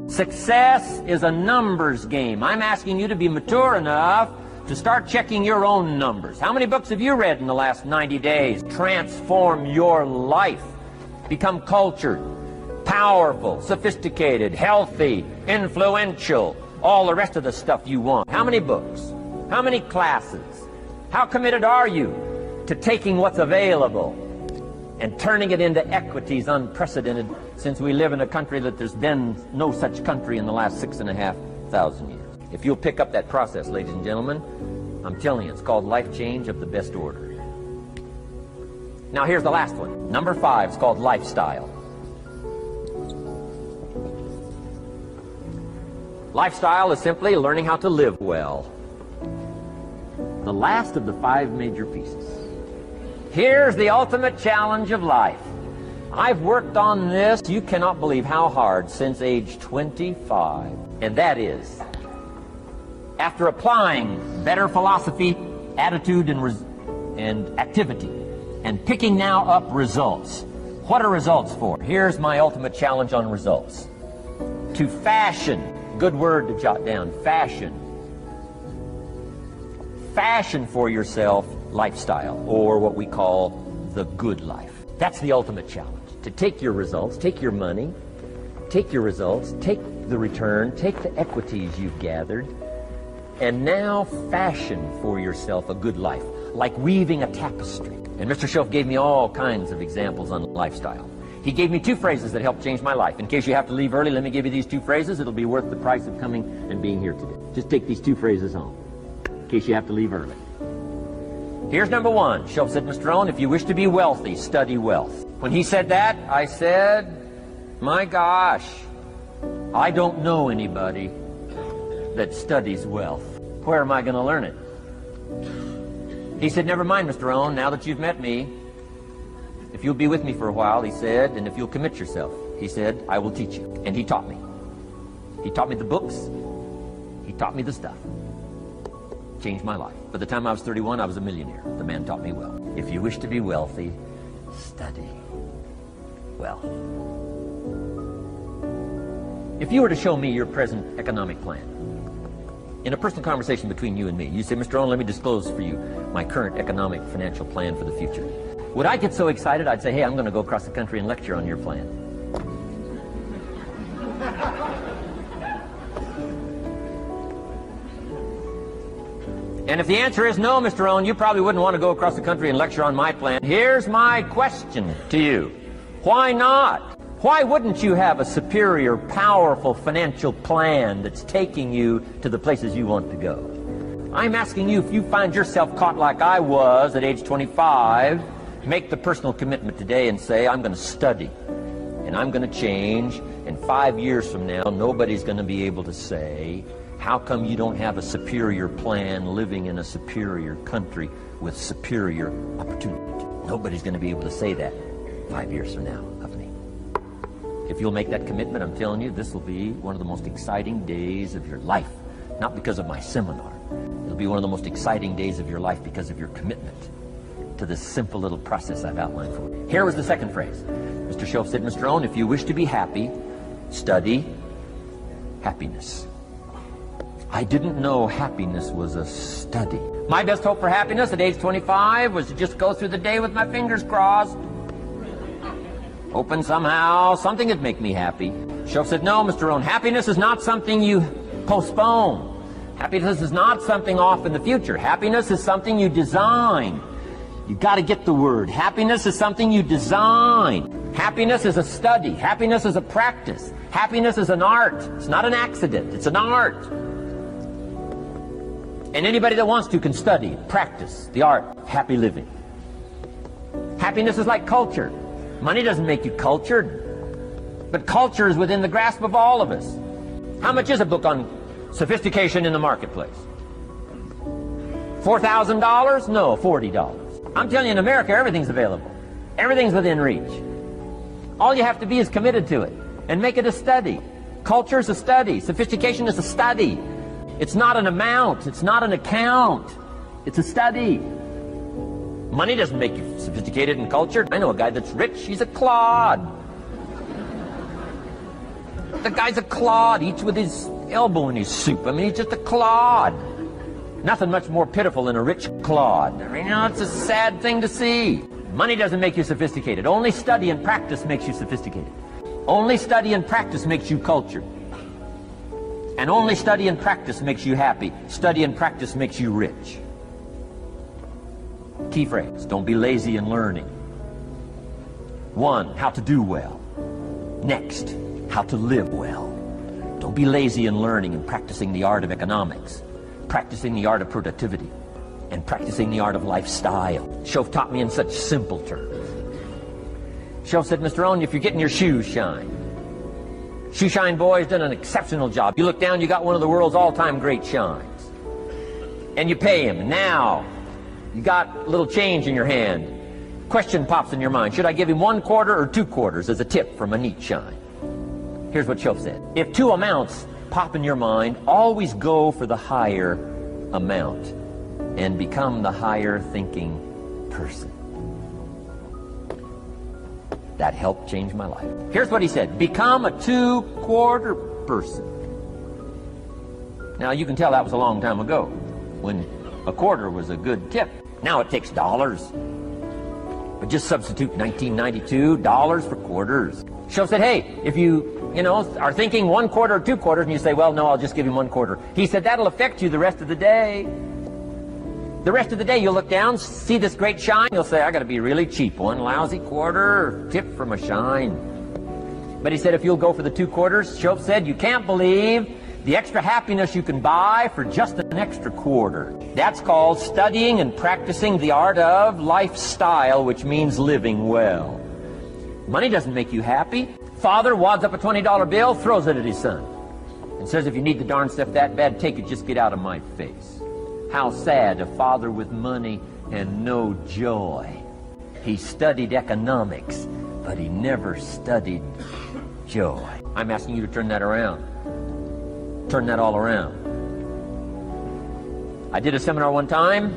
Success is a numbers game. I'm asking you to be mature enough to start checking your own numbers. How many books have you read in the last 90 days? Transform your life. Become cultured, powerful, sophisticated, healthy, influential, all the rest of the stuff you want. How many books? How many classes? How committed are you to taking what's available and turning it into equities unprecedented, since we live in a country that there's been no such country in the last 6,500 years? If you'll pick up that process, ladies and gentlemen, I'm telling you, it's called life change of the best order. Now here's the last one. Number 5 is called lifestyle. Lifestyle is simply learning how to live well. The last of the 5 major pieces. Here's the ultimate challenge of life. I've worked on this, you cannot believe how hard, since age 25. And that is, after applying better philosophy, attitude, and activity, and picking now up results. What are results for? Here's my ultimate challenge on results. To fashion, good word to jot down, fashion. Fashion for yourself lifestyle, or what we call the good life. That's the ultimate challenge. To take your results, take your money, take your results, take the return, take the equities you've gathered, and now fashion for yourself a good life, like weaving a tapestry. And Mr. Shelf gave me all kinds of examples on lifestyle. He gave me 2 phrases that helped change my life. In case you have to leave early, let me give you these 2 phrases. It'll be worth the price of coming and being here today. Just take these 2 phrases home, in case you have to leave early. Here's number 1. Shelf said, Mr. Owen, if you wish to be wealthy, study wealth. When he said that, I said, my gosh, I don't know anybody that studies wealth. Where am I going to learn it? He said, never mind, Mr. Owen, now that you've met me, if you'll be with me for a while, he said, and if you'll commit yourself, he said, I will teach you. And he taught me. He taught me the books. He taught me the stuff. Changed my life. By the time I was 31, I was a millionaire. The man taught me well. If you wish to be wealthy, study well. If you were to show me your present economic plan, in a personal conversation between you and me, you say, Mr. Owen, let me disclose for you my current economic financial plan for the future. Would I get so excited, I'd say, hey, I'm going to go across the country and lecture on your plan. And if the answer is no, Mr. Owen, you probably wouldn't want to go across the country and lecture on my plan. Here's my question to you. Why not? Why wouldn't you have a superior, powerful financial plan that's taking you to the places you want to go? I'm asking you, if you find yourself caught like I was at age 25, make the personal commitment today and say, I'm going to study and I'm going to change, and 5 years from now, nobody's going to be able to say, how come you don't have a superior plan living in a superior country with superior opportunity? Nobody's going to be able to say that 5 years from now of me. If you'll make that commitment, I'm telling you, this will be one of the most exciting days of your life. Not because of my seminar. It'll be one of the most exciting days of your life because of your commitment to this simple little process I've outlined for you. Here was the second phrase. Mr. Shelf said, Mr. Owen, if you wish to be happy, study happiness. I didn't know happiness was a study. My best hope for happiness at age 25 was to just go through the day with my fingers crossed, hoping somehow something would make me happy. Shelf said, no, Mr. Owen, happiness is not something you postpone. Happiness is not something off in the future. Happiness is something you design. You got to get the word. Happiness is something you design. Happiness is a study. Happiness is a practice. Happiness is an art. It's not an accident. It's an art. And anybody that wants to can study, practice the art of happy living. Happiness is like culture. Money doesn't make you cultured, but culture is within the grasp of all of us. How much is a book on sophistication in the marketplace? $4,000? No, $40. I'm telling you, in America, everything's available. Everything's within reach. All you have to be is committed to it and make it a study. Culture is a study. Sophistication is a study. It's not an amount. It's not an account. It's a study. Money doesn't make you sophisticated and cultured. I know a guy that's rich. He's a clod. The guy's a clod, eats with his elbow in his soup. I mean, he's just a clod. Nothing much more pitiful than a rich clod. I mean, it's a sad thing to see. Money doesn't make you sophisticated. Only study and practice makes you sophisticated. Only study and practice makes you cultured. And only study and practice makes you happy. Study and practice makes you rich. Key phrase, don't be lazy in learning. 1, how to do well. Next, how to live well. Don't be lazy in learning and practicing the art of economics, practicing the art of productivity, and practicing the art of lifestyle. Shoaff taught me in such simple terms. Shoaff said, Mr. Owen, if you're getting your shoes shined, Shoe Shine Boy's done an exceptional job. You look down, you got one of the world's all-time great shines. And you pay him. Now, you got a little change in your hand. Question pops in your mind. Should I give him 1 quarter or 2 quarters as a tip from a neat shine? Here's what Shoaff said. If 2 amounts pop in your mind, always go for the higher amount and become the higher thinking person. That helped change my life. Here's what he said. Become a 2-quarter person. Now, you can tell that was a long time ago, when a quarter was a good tip. Now it takes dollars. But just substitute 1992 dollars for quarters. Shoaff said, hey, if you are thinking 1 quarter or 2 quarters, and you say, well, no, I'll just give him 1 quarter. He said, that'll affect you the rest of the day. The rest of the day, you'll look down, see this great shine, you'll say, I got to be really cheap. 1 lousy quarter, tip from a shine. But he said, if you'll go for the 2 quarters, Shoaff said, you can't believe the extra happiness you can buy for just an extra quarter. That's called studying and practicing the art of lifestyle, which means living well. Money doesn't make you happy. Father wads up a $20 bill, throws it at his son, and says, if you need the darn stuff that bad, take it, just get out of my face. How sad, a father with money and no joy. He studied economics, but he never studied joy. I'm asking you to turn that around. Turn that all around. I did a seminar one time,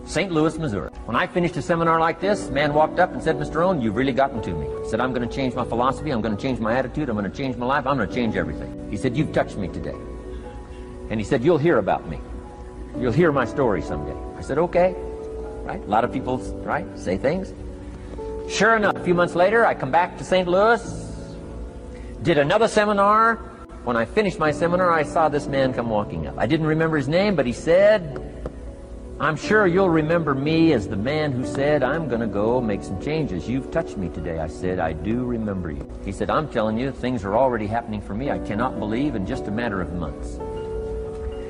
St. Louis, Missouri. When I finished a seminar like this, a man walked up and said, Mr. Owen, you've really gotten to me. He said, I'm going to change my philosophy, I'm going to change my attitude, I'm going to change my life, I'm going to change everything. He said, you've touched me today. And he said, you'll hear about me. You'll hear my story someday. I said, okay. Right? A lot of people, right, say things. Sure enough, a few months later, I come back to St. Louis, did another seminar. When I finished my seminar, I saw this man come walking up. I didn't remember his name, but he said, I'm sure you'll remember me as the man who said, I'm going to go make some changes. You've touched me today. I said, I do remember you. He said, I'm telling you, things are already happening for me. I cannot believe in just a matter of months.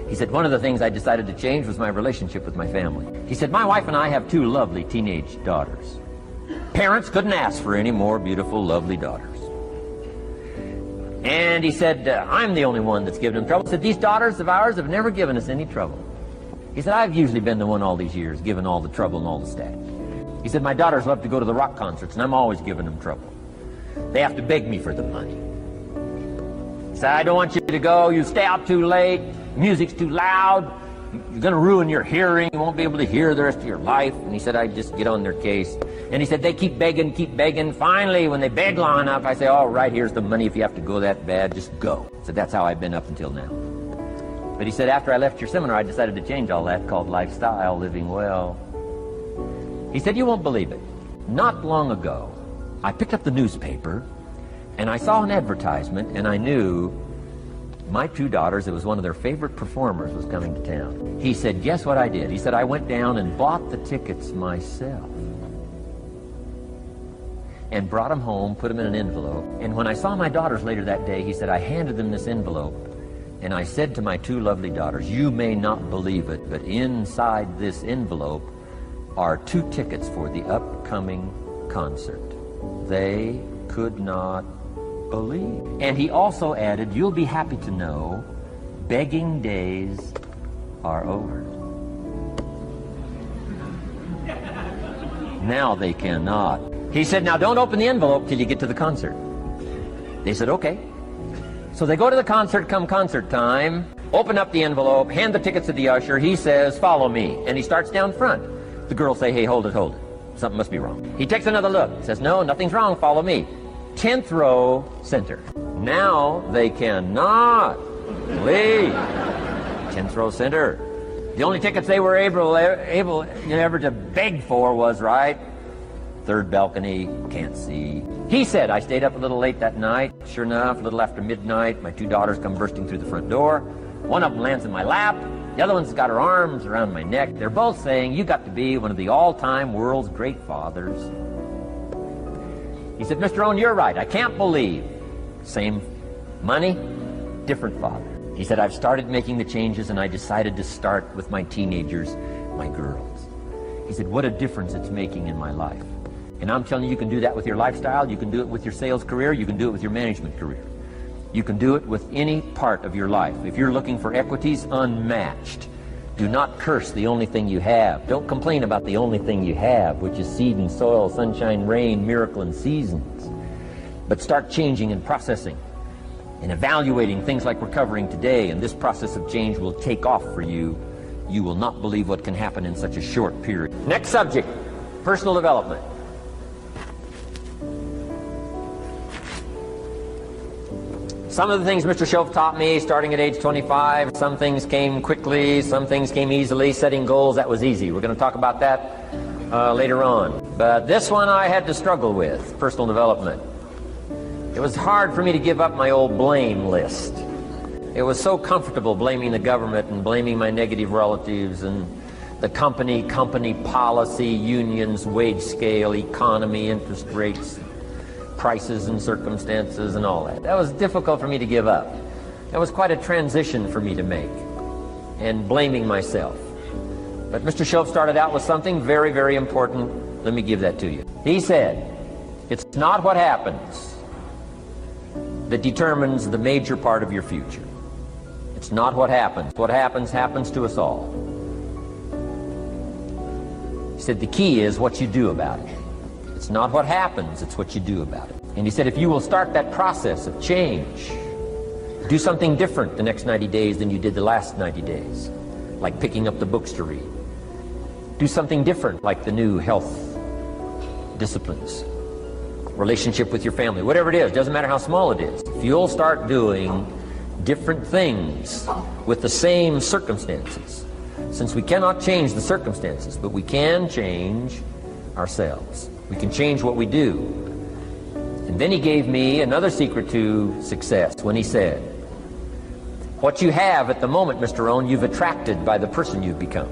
He said, one of the things I decided to change was my relationship with my family. He said, my wife and I have 2 lovely teenage daughters. Parents couldn't ask for any more beautiful, lovely daughters. And he said, I'm the only one that's given them trouble. He said, these daughters of ours have never given us any trouble. He said, I've usually been the one all these years giving all the trouble and all the static. He said, my daughters love to go to the rock concerts, and I'm always giving them trouble. They have to beg me for the money. He said, I don't want you to go. You stay out too late. Music's too loud. You're going to ruin your hearing. You won't be able to hear the rest of your life. And he said, I just get on their case. And he said, they keep begging, keep begging. Finally, when they beg long enough, I say, all right, here's the money. If you have to go that bad, just go. So that's how I've been up until now. But he said, after I left your seminar, I decided to change all that, called lifestyle, living well. He said, you won't believe it. Not long ago, I picked up the newspaper, and I saw an advertisement, and I knew my 2 daughters, it was one of their favorite performers, was coming to town. He said, guess what I did? He said, I went down and bought the tickets myself and brought them home, put them in an envelope. And when I saw my daughters later that day, he said, I handed them this envelope, and I said to my 2 lovely daughters, you may not believe it, but inside this envelope are 2 tickets for the upcoming concert. They could not believe. And he also added, you'll be happy to know, begging days are over. Now they cannot. He said, now don't open the envelope till you get to the concert. They said, okay. So they go to the concert, come concert time, open up the envelope, hand the tickets to the usher. He says, follow me. And he starts down front. The girls say, hey, hold it, hold it. Something must be wrong. He takes another look, says, no, nothing's wrong, follow me. 10th row center. Now they cannot leave. 10th row center. The only tickets they were able ever to beg for was, right, third balcony, can't see. He said, I stayed up a little late that night. Sure enough, a little after midnight, my two daughters come bursting through the front door. One of them lands in my lap. The other one's got her arms around my neck. They're both saying, you got to be one of the all-time world's great fathers. He said, Mr. Owen, you're right. I can't believe. Same money, different father. He said, I've started making the changes, and I decided to start with my teenagers, my girls. He said, what a difference it's making in my life. And I'm telling you, you can do that with your lifestyle. You can do it with your sales career. You can do it with your management career. You can do it with any part of your life. If you're looking for equities unmatched, do not curse the only thing you have. Don't complain about the only thing you have, which is seed and soil, sunshine, rain, miracle, and seasons. But start changing and processing and evaluating things like we're covering today, and this process of change will take off for you. You will not believe what can happen in such a short period. Next subject, personal development. Some of the things Mr. Shoaff taught me starting at age 25, some things came quickly, some things came easily. Setting goals, that was easy. We're going to talk about that later on. But this one I had to struggle with, personal development. It was hard for me to give up my old blame list. It was so comfortable blaming the government and blaming my negative relatives and the company policy, unions, wage scale, economy, interest rates, prices and circumstances and all that. That was difficult for me to give up. That was quite a transition for me to make, and blaming myself. But Mr. Shoaff started out with something very, very important. Let me give that to you. He said, it's not what happens that determines the major part of your future. It's not what happens. What happens, happens to us all. He said the key is what you do about it. It's not what happens, it's what you do about it. And he said if you will start that process of change, do something different the next 90 days than you did the last 90 days, like picking up the books to read. Do something different, like the new health disciplines, relationship with your family, whatever it is, doesn't matter how small it is. If you'll start doing different things with the same circumstances, since we cannot change the circumstances, but we can change ourselves. We can change what we do. And then he gave me another secret to success when he said, what you have at the moment, Mr. Owen, you've attracted by the person you've become.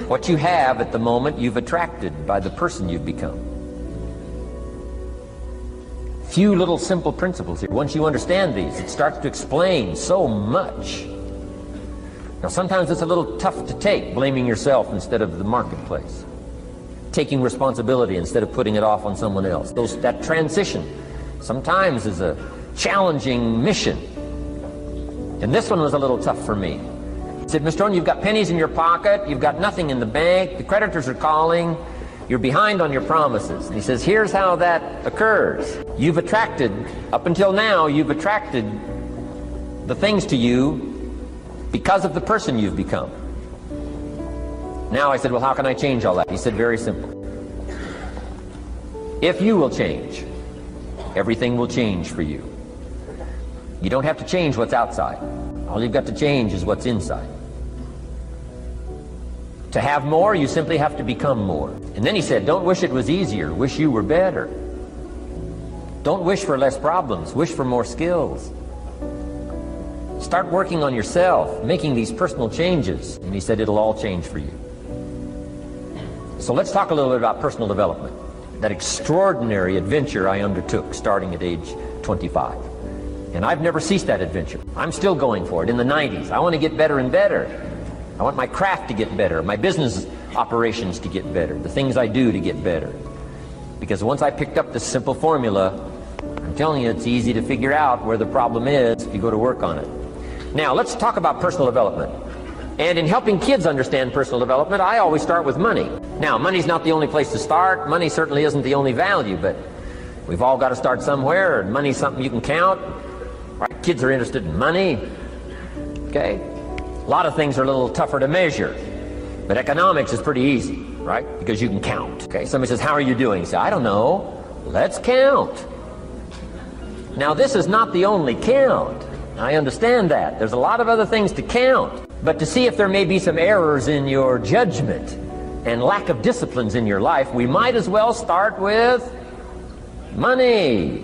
What you have at the moment, you've attracted by the person you've become. Few little simple principles here. Once you understand these, it starts to explain so much. Now sometimes it's a little tough to take, blaming yourself instead of the marketplace, taking responsibility instead of putting it off on someone else. That transition sometimes is a challenging mission. And this one was a little tough for me. He said, Mr. Owen, you've got pennies in your pocket, you've got nothing in the bank, the creditors are calling, you're behind on your promises. And he says, here's how that occurs. You've attracted, up until now, you've attracted the things to you because of the person you've become. Now I said, well, how can I change all that? He said, very simple. If you will change, everything will change for you. You don't have to change what's outside. All you've got to change is what's inside. To have more, you simply have to become more. And then he said, don't wish it was easier, wish you were better. Don't wish for less problems, wish for more skills. Start working on yourself, making these personal changes. And he said, it'll all change for you. So let's talk a little bit about personal development. That extraordinary adventure I undertook starting at age 25. And I've never ceased that adventure. I'm still going for it in the 90s. I want to get better and better. I want my craft to get better, my business operations to get better, the things I do to get better. Because once I picked up this simple formula, I'm telling you, it's easy to figure out where the problem is if you go to work on it. Now, let's talk about personal development. And in helping kids understand personal development, I always start with money. Now, money's not the only place to start. Money certainly isn't the only value, but we've all got to start somewhere, and money's something you can count. Right? Kids are interested in money. Okay? A lot of things are a little tougher to measure, but economics is pretty easy, right? Because you can count. Okay, somebody says, how are you doing? You say, I don't know. Let's count. Now, this is not the only count. I understand that. There's a lot of other things to count. But to see if there may be some errors in your judgment and lack of disciplines in your life, we might as well start with money,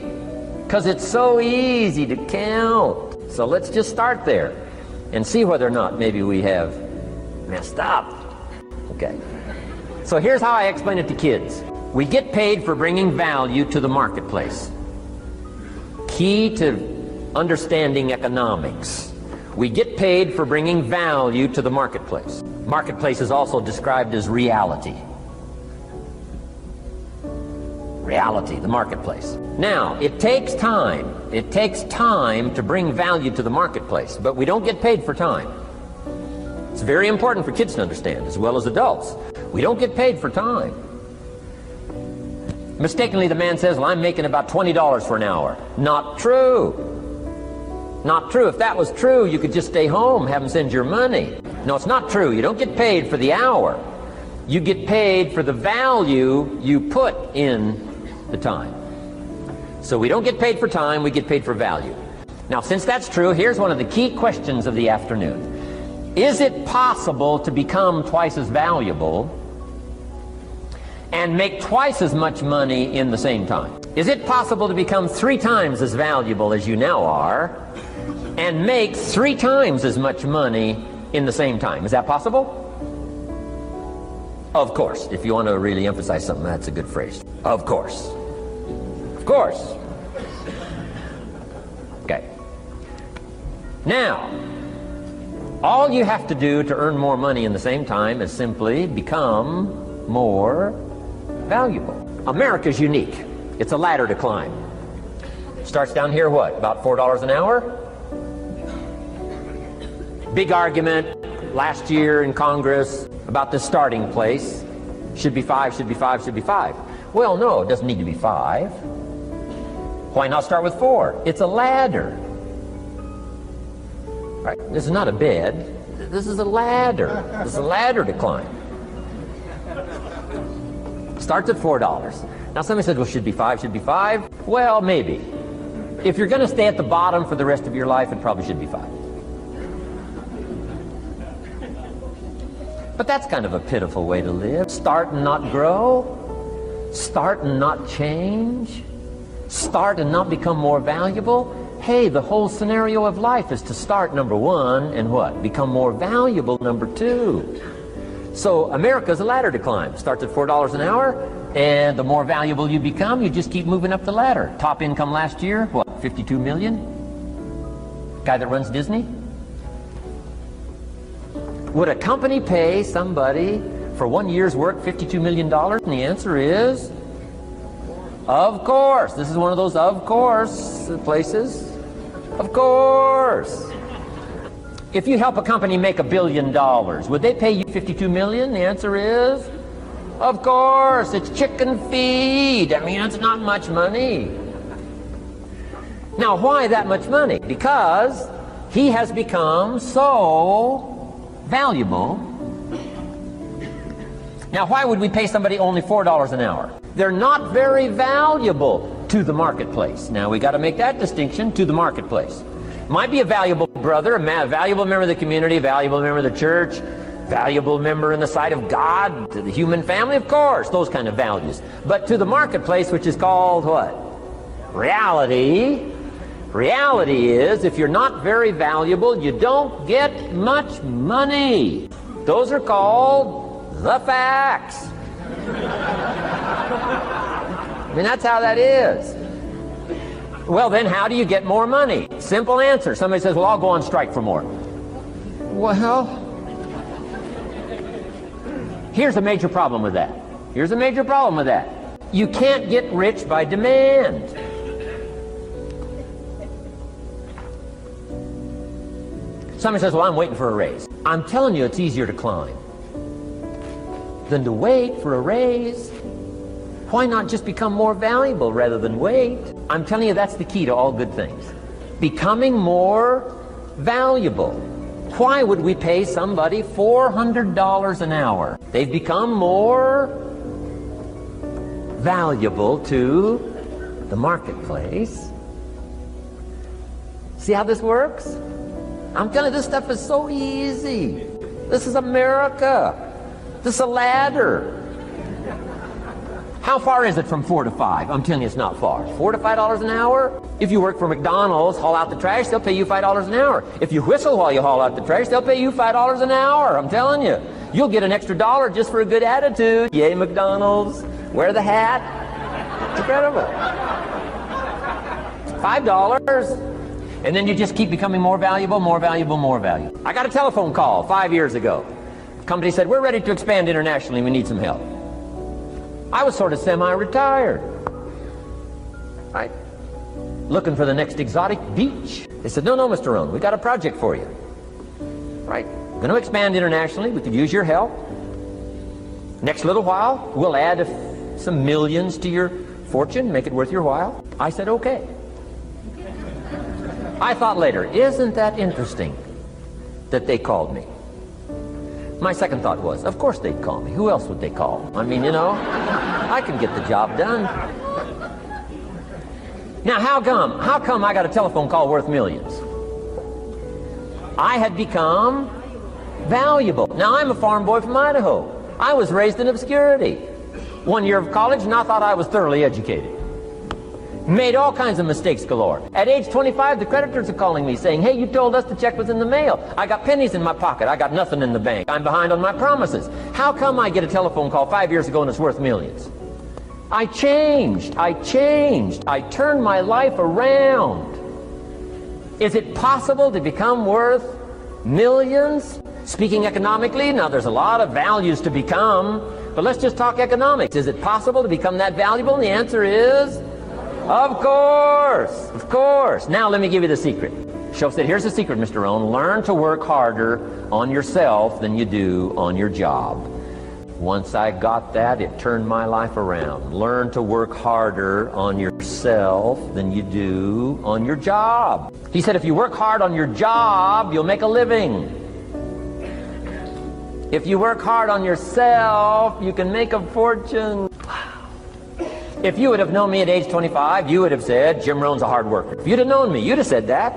because it's so easy to count. So let's just start there and see whether or not maybe we have messed up. Okay. So here's how I explain it to kids. We get paid for bringing value to the marketplace. Key to understanding economics. We get paid for bringing value to the marketplace. Marketplace is also described as reality. Reality, the marketplace. Now, it takes time. It takes time to bring value to the marketplace, but we don't get paid for time. It's very important for kids to understand, as well as adults. We don't get paid for time. Mistakenly, the man says, well, I'm making about $20 for an hour. Not true. Not true. If that was true, you could just stay home, have them send your money. No, it's not true. You don't get paid for the hour. You get paid for the value you put in the time. So we don't get paid for time, we get paid for value. Now, since that's true, here's one of the key questions of the afternoon. Is it possible to become twice as valuable and make twice as much money in the same time? Is it possible to become 3 times as valuable as you now are and make 3 times as much money in the same time? Is that possible? Of course. If you want to really emphasize something, that's a good phrase. Of course. Of course. Okay. Now, all you have to do to earn more money in the same time is simply become more valuable. America's unique. It's a ladder to climb. Starts down here, what, about $4 an hour? Big argument last year in Congress about the starting place. Should be 5, should be 5, should be 5. Well, no, it doesn't need to be 5. Why not start with 4? It's a ladder. Right. This is not a bed. This is a ladder. This is a ladder to climb. Starts at $4. Now somebody said, well, should be 5, should be 5. Well, maybe. If you're going to stay at the bottom for the rest of your life, it probably should be 5. But that's kind of a pitiful way to live. Start and not grow. Start and not change. Start and not become more valuable. Hey, the whole scenario of life is to start, number 1, and what? Become more valuable, number 2. So America's a ladder to climb. Starts at $4 an hour, and the more valuable you become, you just keep moving up the ladder. Top income last year, what, 52 million? Guy that runs Disney? Would a company pay somebody for 1 year's work $52 million? And the answer is, of course. This is one of those of course places. Of course. If you help a company make $1 billion, would they pay you $52 million? The answer is, of course. It's chicken feed. I mean, it's not much money. Now, why that much money? Because he has become so valuable. Now, why would we pay somebody only $4 an hour? They're not very valuable to the marketplace. Now, we got to make that distinction, to the marketplace. Might be a valuable brother, a valuable member of the community, a valuable member of the church, valuable member in the sight of God, to the human family, of course, those kind of values. But to the marketplace, which is called what? Reality. Reality is, if you're not very valuable, you don't get much money. Those are called the facts. I mean, that's how that is. Well, then how do you get more money? Simple answer. Somebody says, well, I'll go on strike for more. Well, here's a major problem with that. Here's a major problem with that. You can't get rich by demand. Somebody says, well, I'm waiting for a raise. I'm telling you, it's easier to climb than to wait for a raise. Why not just become more valuable rather than wait? I'm telling you, that's the key to all good things. Becoming more valuable. Why would we pay somebody $400 an hour? They've become more valuable to the marketplace. See how this works? I'm telling you, this stuff is so easy. This is America. This is a ladder. How far is it from 4 to 5? I'm telling you, it's not far. $4 to $5 an hour? If you work for McDonald's, haul out the trash, they'll pay you $5 an hour. If you whistle while you haul out the trash, they'll pay you $5 an hour. I'm telling you. You'll get an extra dollar just for a good attitude. Yay, McDonald's. Wear the hat. It's incredible. $5. And then you just keep becoming more valuable, more valuable, more valuable. I got a telephone call 5 years ago. The company said, we're ready to expand internationally. We need some help. I was sort of semi-retired, right? Looking for the next exotic beach. They said, no, Mr. Rohn, we got a project for you, right? Going to expand internationally. We could use your help. Next little while, we'll add some millions to your fortune, make it worth your while. I said, okay. I thought later, isn't that interesting that they called me? My second thought was, of course they'd call me. Who else would they call? I mean, you know, I can get the job done. Now, how come I got a telephone call worth millions? I had become valuable. Now, I'm a farm boy from Idaho. I was raised in obscurity. 1 year of college, and I thought I was thoroughly educated. Made all kinds of mistakes galore. At age 25, the creditors are calling me saying, hey, you told us the check was in the mail. I got pennies in my pocket. I got nothing in the bank. I'm behind on my promises. How come I get a telephone call 5 years ago and it's worth millions? I changed. I turned my life around. Is it possible to become worth millions? Speaking economically, now there's a lot of values to become, but let's just talk economics. Is it possible to become that valuable? And the answer is, of course. Now let me give you the secret. Shoaff said, here's the secret, Mr. Rohn. Learn to work harder on yourself than you do on your job. Once I got that, it turned my life around. Learn to work harder on yourself than you do on your job. He said, if you work hard on your job, you'll make a living. If you work hard on yourself, you can make a fortune. If you would have known me at age 25, you would have said, Jim Rohn's a hard worker. If you'd have known me, you'd have said that.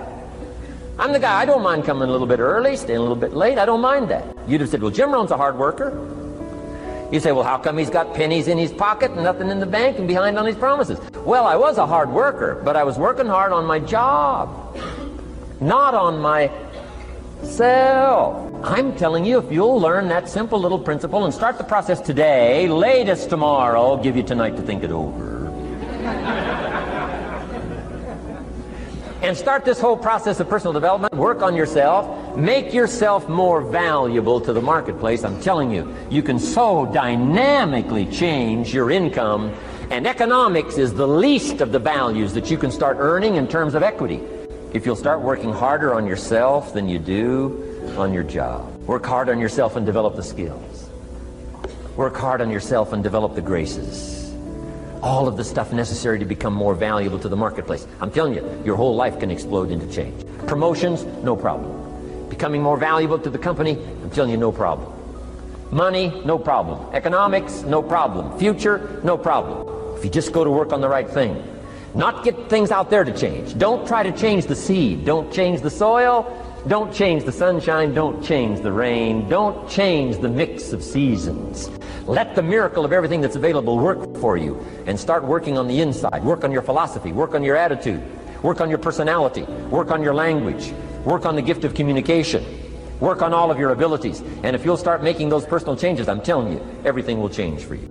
I'm the guy, I don't mind coming a little bit early, staying a little bit late, I don't mind that. You'd have said, well, Jim Rohn's a hard worker. You say, well, how come he's got pennies in his pocket and nothing in the bank and behind on his promises? Well, I was a hard worker, but I was working hard on my job, not on myself. I'm telling you, if you'll learn that simple little principle and start the process today, latest tomorrow, I'll give you tonight to think it over. And start this whole process of personal development, work on yourself, make yourself more valuable to the marketplace. I'm telling you, you can so dynamically change your income, and economics is the least of the values that you can start earning in terms of equity. If you'll start working harder on yourself than you do on your job. Work hard on yourself and develop the skills. Work hard on yourself and develop the graces. All of the stuff necessary to become more valuable to the marketplace. I'm telling you, your whole life can explode into change. Promotions, no problem. Becoming more valuable to the company, I'm telling you, no problem. Money, no problem. Economics, no problem. Future, no problem. If you just go to work on the right thing. Not get things out there to change. Don't try to change the seed. Don't change the soil. Don't change the sunshine. Don't change the rain. Don't change the mix of seasons. Let the miracle of everything that's available work for you, and start working on the inside. Work on your philosophy. Work on your attitude. Work on your personality. Work on your language. Work on the gift of communication. Work on all of your abilities. And if you'll start making those personal changes, I'm telling you, everything will change for you.